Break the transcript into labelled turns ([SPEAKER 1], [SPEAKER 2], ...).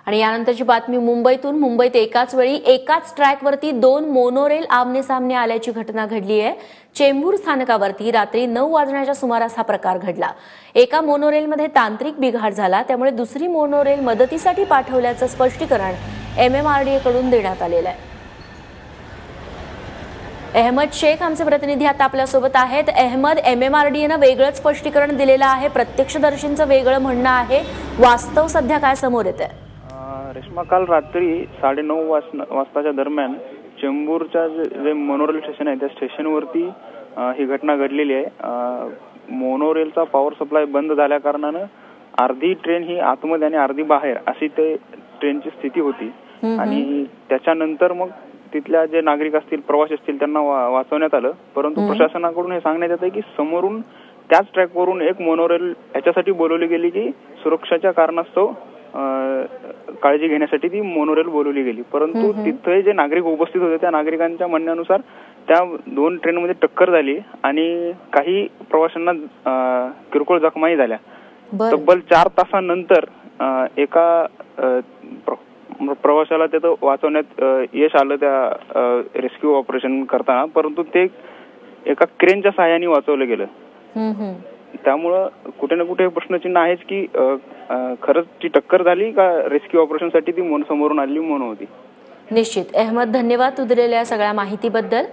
[SPEAKER 1] आणि यानंतरची बातमी मुंबईतून। मुंबईत एकाच वेळी एकाच ट्रॅकवरती 2 मोनोरेल आमने सामने आल्याची घटना घडली आहे। चेंबूर स्थानकावरती रात्री 9 वाजण्याच्या सुमारास हा प्रकार घडला। एका मोनोरेलमध्ये तांत्रिक बिघाड झाला, त्यामुळे दुसरी मोनोरेल मदतीसाठी पाठवल्याचं स्पष्टीकरण MMRDA कडून देण्यात आलेलं आहे। अहमद शेख आमचे प्रतिनिधी आता आपल्या सोबत आहेत। अहमद, MMRDA ने वेगळंच स्पष्टीकरण दिलेलं आहे, प्रत्यक्षदर्शींचं वेगळं म्हणणं आहे, वास्तव सध्या काय समोर येतंय?
[SPEAKER 2] रेश्मा, काल रात्री 9:30 वाजताच्या दरम्यान चेंबूरच्या जे मोनोरेल स्टेशन आहे त्या स्टेशनवरती ही घटना घडलेली आहे। मोनोरेलचा पॉवर सप्लाय बंद झाल्या कारणानं अर्धी ट्रेन ही आतमध्ये आणि अर्धी बाहेर अशी ते ट्रेनची स्थिती होती। आणि त्याच्यानंतर मग तिथल्या जे नागरिक असतील, प्रवासी असतील, त्यांना वाचवण्यात आलं। परंतु प्रशासनाकडून हे सांगण्यात येतं की समोरून त्याच ट्रॅकवरून एक मोनोरेल याच्यासाठी बोलवली गेली की सुरक्षाच्या कारणास्तव काळजी घेण्यासाठी ती मोनोरेल बोलवली गेली। परंतु तिथे जे नागरिक उपस्थित होते त्या नागरिकांच्या म्हणण्यानुसार त्या 2 ट्रेनमध्ये टक्कर झाली आणि काही प्रवाशांना किरकोळ जखमाही झाल्या। तब्बल 4 तासानंतर एका प्रवाशाला त्याचं वाचवण्यात यश आलं त्या रेस्क्यू ऑपरेशन करताना, परंतु ते एका क्रेनच्या सहाय्याने वाचवलं गेलं। त्यामुळं कुठे ना कुठे प्रश्नचिन्ह आहेच की खरंच ती टक्कर झाली का रेस्क्यू ऑपरेशनसाठी ती समोरून आलेली मोनो होती।
[SPEAKER 1] निश्चित अहमद, धन्यवाद तू दिलेल्या सगळ्या माहितीबद्दल।